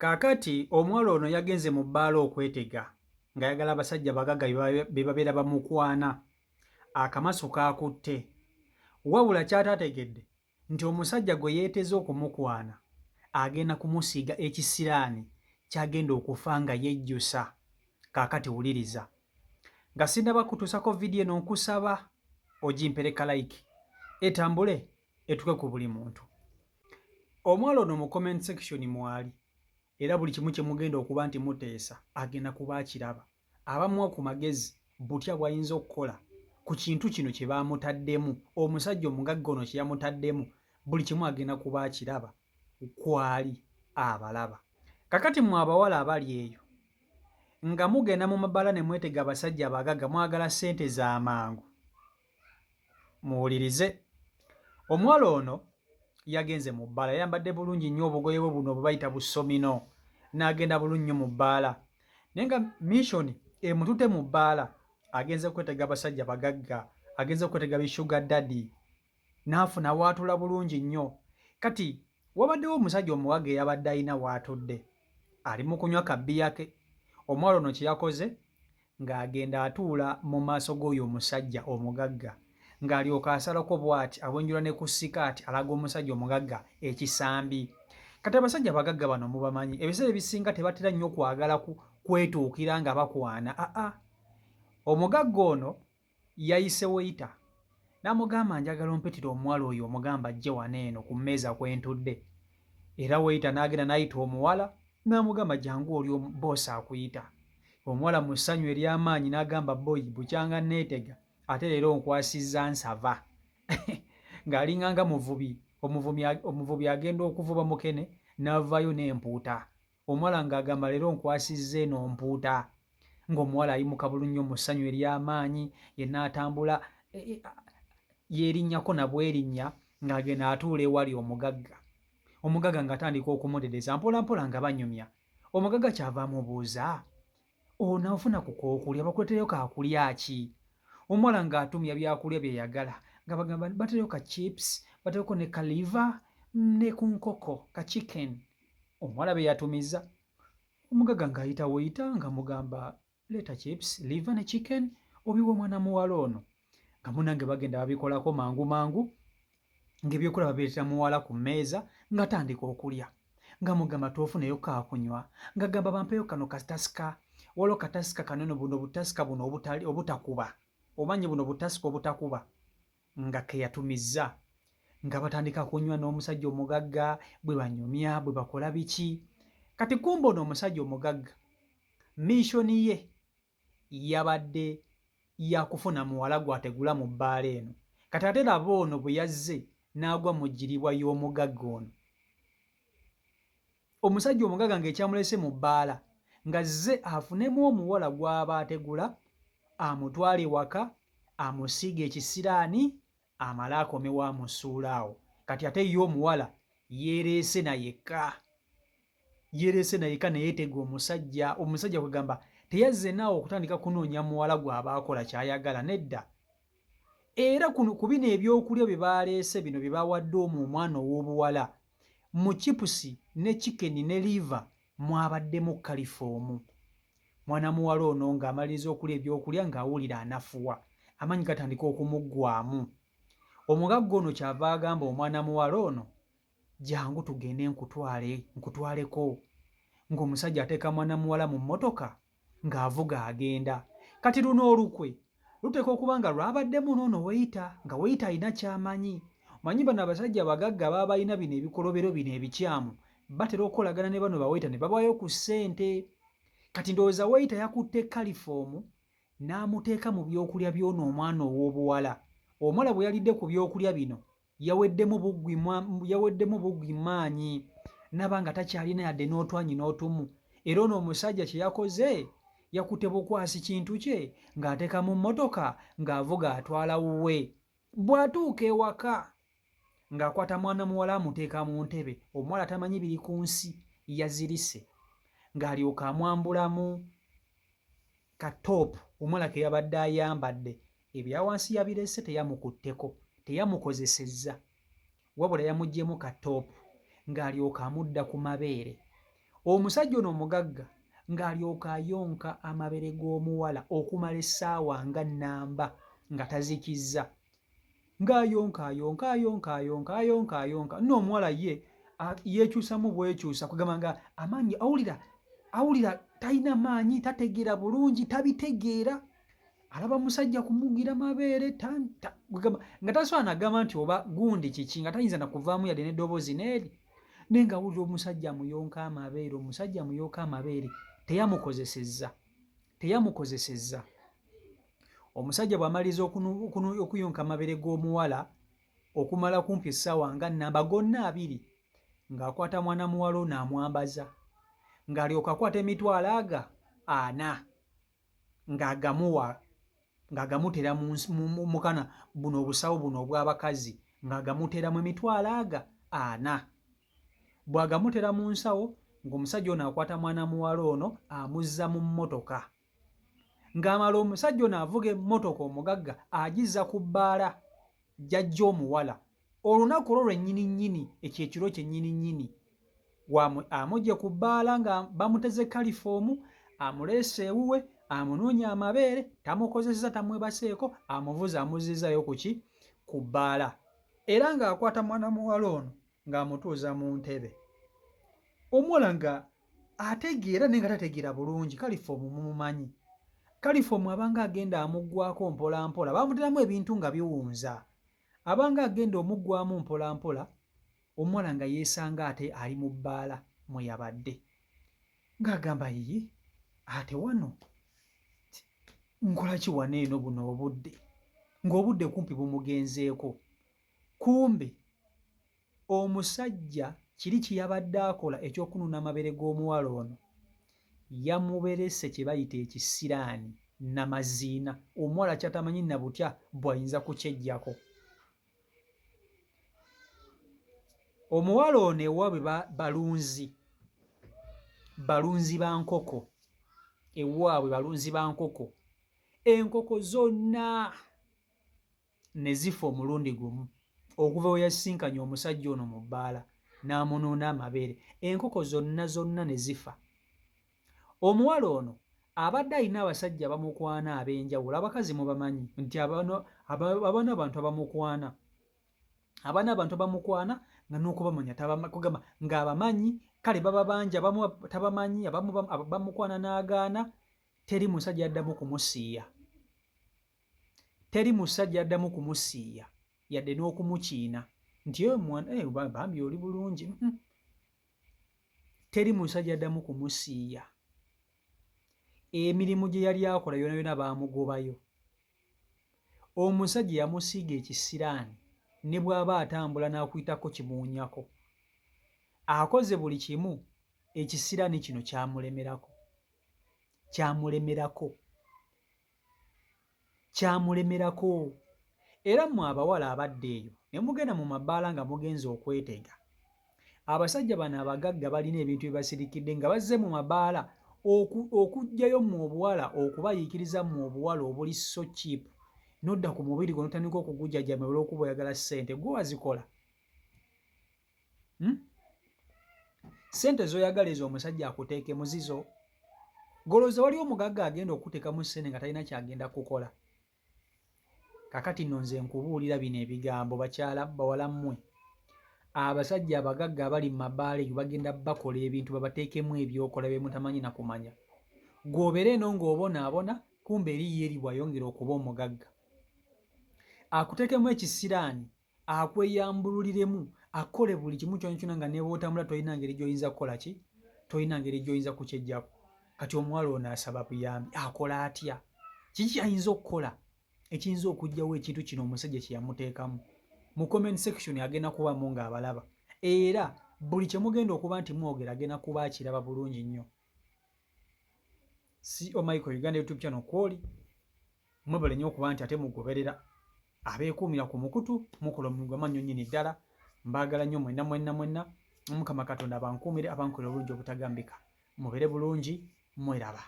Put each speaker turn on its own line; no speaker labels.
Kaakati omuwala ono yagenze mu bbaala okwetega ng'ayagala abasajja bagagga be babeera bamukwana. Akamaso k'akutte. Wabula ky'ataategedde nti omusajja gwe yeeteze okumukwana agenda kumusiiga ekisiraani ky'agenda okufa nga yejjusa. Kaakati wuliriza. Nga sinnaba kutuusako vidiyo eno nkusaba ogimpereka like etambule etuke ku buli muntu. Omuwala ono mu comment section mwali era buli kimu kye mugenda okuba nti muteesa agenda kuba akiraba. Abamuwa ku magezi butya bw'ayinza okukola ku kintu kino kye baamutaddemu, omusajja omugagga ono kye yamutaddemu, buli kimu agenda kuba akiraba kwali abalaba. Kakati mmwe abawala abali eyo nga mugenda mu mabbaala ne mwetega abasajja abagagga mwagala ssente za mangu, muwulirize. Omuwala ono yagenze mu bbaala, yayambadde bulungi nnyo obugoye bwe buno bwe bayita bussomino, n'agenda bulungi nnyo mu bbaala. Naye nga mission emutute mu bbaala, agenze kwetega abasajja bagagga, agenze kwetega bishuga daddy, n'afuna w'atula bulungi nnyo. Kati wabaddewo omusajja omuwaga eyabadde ayina w'atudde, ali mu kunywa kabbiya ke. Omuwala ono kye yakoze ng'agenda atuula mu maaso g'oyo omusajja omugagga, ng'alyoka asalako bw'ati abwenjula ne ku sikaati alaga omusajja omugagga ekisambi. Kati abasajja abagagga bano mubamanyi, ebiseera ebisinga tebatera nnyo kwagala kwetuukira nga bakwana. Omugagga ono yayise weyita n'amugamba njagala ompitira omuwala oyo omugamba ajje wano eno ku mmeeza kwentudde. Era weyita n'agenda n'ayita omuwala n'amugamba jangu oli boosi akuyita. Omuwala mu ssanyu ery'amaanyi n'agamba boyi bukyanga neetega ate leero nkwasizza nsava. Ng'alinganga muvubi, omuvubi agenda okuvuba mukene n'avaayo n'empuuta. Omuwala ng'agamba leero nkwasizza eno mpuuta. Ng'omuwala ayimuka bulungi mu ssanyu ery'amaanyi, yenna atambula yeerinnyako na bwerinnya ng'agenda atuula ewali omugagga. Omugagga ng'atandika okumutereza mpola mpola nga banyumya. Omugagga kyava amubuuza, onaafuna ku kookulya, bakuletereyo kaakulya ki? Omuwala ng'atumya byakulya bye yagala nga bagamba batereyo ka chips, batereko ne ka liver ne ku nkoko ka chicken. Omuwala be yatumiza. Omugagga ng'ayita weyita nga mugamba leeta chips, liver ne chicken obiwa omwana muwala ono. Nga munnange bagenda babikolako mangu mangu, ng'ebyokulya babireetera muwala ku mmeeza ng'atandika okulya. Nga mugamba toofuneyo kaakunywa, ng'agamba bampeyo kano katasika, waliwo katasika kanono buno butasika buno obutakuba. Omanyi buno butasika obutakuba nga ke yatumizza. Nga batandika kunywa n'omusajja omugagga bwe banyumya bwe bakola biki. Kati kumbe ono omusajja omugagga missoni ye yabadde yakufuna muwala gw'ategula mu bbaala eno. Kati ate laba ono bwe yazze n'agwa mu jjiribwa y'omugagga ono. Omusajja omugagga ng'ekyamulese mu bbaala ng'azze afunemu omuwala gw'aba ategula, amutwale ewaka, amusiige ekisiraani, amale akomewo amusuula awo. Kati ate ye omuwala yeereese na yekka. Yeereese na yekka ne yeetega omusajja. Omusajja kwegamba teyazze naawe okutandika kunoonya muwala gw'aba akola ky'ayagala, nedda. Era ku bino ebyokulya bye baaleese bino bye bawadde omwana ow'obuwala, mu chipusi ne chicken ne liver mwabaddemu kalifoomu. Mwana muwala ono ng'amaliriza okulya ebyokulya ng'awulira anafuwa, amaanyi gatandika okumuggwaamu. Omugagga ono kyava agamba omwana muwala ono, jangu tugende nkutwaleko. Ng'omusajja ateeka mwana muwala mu mmotoka ng'avuga agenda. Kati luno olukwe luteeka okuba nga lwabaddemu n'ono weyita, nga weyita alina ky'amanyi. Manyi bano abasajja abagagga baba balina bino ebikolobero bino ebikyamu, batera okukolagana ne bano baweyita ne babaayo ku ssente. Kati ndowooza weyita yakutte kalifoomu n'amuteeka mu byokulya by'ono omwana ow'obuwala. Omuwala bwe yalidde ku byokulya bino yaweddemu buggwi maanyi, naba nga takyalina yadde n'otwanyi n'otumu. Era ono omusajja kye yakoze yakutte bukwasi kintu kye ng'ateeka mu mmotoka ng'avuga atwala wuwe. Bw'atuuka ewaka ng'akwata mwana muwala amuteeka mu ntebe, omuwala tamanyi biri ku nsi yazirise, ng'alyoka amwambulamu ka toopu omuwala ke yabadde ayambadde. Ebya wansi yabirese teyamukutteko, teyamukozesezza, wabula yamuggyemu ka toopu ng'alyoka amudda ku mabeere. Omusajja ono omugagga ng'alyoka ayonka amabere g'omuwala okumala essaawa nga nnamba nga tazikizza. Ng'ayonka n'omuwala ye yeekyusamu bwekyusa kugamba nga amaanyi awulira talina maanyi, tategeera bulungi, tabitegeera. Alaba musajja kumugira mabeere nga tasobola nagamba nti oba gundi kiki nga tayinza na kuvaamu yadde n'eddoboozi n'eri. Naye ng'awulira omusajja amuyonka amabeere teyamukozesezza. Omusajja bw'amaliriza okuyonka amabeere g'omuwala okumala kumpi essaawa nga nnamba gonna abiri, ng'akwata mwana muwala ono amwambaza, ng'alyoka akwata emitwalo aga 40 ng'agamutera mu kana buno obusawo buno obw'abakazi, ng'agamuteramu emitwalo aga 40. Bw'agamutera mu nsawo, ng'omusajja ono akwata mwana muwala ono amuzza mu mmotoka. Ng'amala omusajja ono avuga emmotoka omugagga agizza ku bbaala jjajja omuwala. Olunaku olwo lwennyini ekyo ekiro kyennyini amugye ku bbaala nga bamuteze kalifoomu, amuleese ewuwe, amunoonya amabeere, tamukozeseza, tamwebaseeko, amuvuza amuzzizaayo ku bbaala. Era ng'akwata mwana muwala ono ng'amutuuza mu ntebe. Omuwala nga ategeera naye nga tategeera bulungi, kalifoomu mumumanyi. Kalifoomu abanga agenda amuggwako mpola mpola, bamuteramu ebintu nga biwunza. Abanga agenda omuggwamu mpola mpola, omuwala nga yeesanga ate ali mu bbaala mwe yabadde. Ng'agamba yiyi, ate wano nkola ki wano eno buno obudde? Ng'obudde kumpi bumugenzeeko. Kumbe omusajja kiri kye yabadde akola ekyokununa amabere g'omuwala ono, yamuberese kye bayita ekisiraani namaziina. Omuwala kyatamanyi na butya bw'ayinza kukyeggyako. Omuwala ono ewaabwe balunzi ba nkoko. Ewaabwe balunzi ba nkoko. Enkoko zonna ne zifa omulundi gumu okuva we yasisinkanye omusajja ono mu bbaala n'amunuuna amabeere. Enkoko zonna ne zifa. Omuwala ono abadde alina abasajja abamukwana ab'enjawulo. Abakazi mubamanyi nti abaana abantu abamukwana. Abaana abantu abamukwana nga n'okubamanya kugamba ng'abamanyi, kale baba bangi, abamu tabamanyi, abamu bamukwana n'agaana. Teri musajja addamu kumusiiya yadde n'okumukiina nti bambi oli bulungi. Teri musajja addamu kumusiiya. Emirimu gye yali akola yona yona baamugobayo. Omusajja yamusiiga ekisiraani, ne bw'aba atambula n'akuyitako kimuwunyako. Akoze buli kimu, ekisiraani kino kyamulemerako. Era mmwe abawala abadde eyo ne mugenda mu mabbaala nga mugenza okwetega, abasajja bano abagagga balina ebintu bye basirikidde nga bazze mu mabbaala okuggyayo mmwe obuwala, okubayiikiriza mmwe obuwala obuli so cheap, nodda ku mubiri gwo notandika okugujjajjama olw'okuba oyagala ssente. Gwe wazikola? Ssente z'oyagala ezo omusajja akuteeke muzizo? Golooza waliwo omugagga agenda okuteekamu ssente nga talina kyagenda kukola? Kakati nno nze nkubuulira bino ebigambo, bakyala bawala mmwe, abasajja abagagga abali mu mabbaala eyo bagenda bakola ebintu babateekemu ebyokola bye mutamanyi na kumanya. Gw'obeera eno ng'obonaabona, kumbe eriyo eri bw'ayongera okuba omugagga. Akuteekemu ekisiraani, akweyambululiremu, akole buli kimu kyonna kyonna nga ne bw'otambula tolina ngeri gy'oyinza kukola ki? Tolina ngeri gy'oyinza kukyeggyako. Kati omuwala ono asaba buyambi, akola atya? Kiki ayinza okukola ekiyinza okuggyawo ekintu kino omusajja kye yamuteekamu? Mu comment section agenda kubamu ng'abalaba, era buli kye mugenda okuba nti mwogera agenda kuba akiraba bulungi nnyo. CEO Michael Uganda YouTube channel kwoli mwebale nnyo okuba nti ate mugoberera abeekuumira ku mukutu, mukola omulimu gw'amannyo nnyini ddala. Mbaagala nnyo mwenna. Mukama Katonda abankuumire, abankolera obulungi obutagambika. Mubere bulungi, mweraba.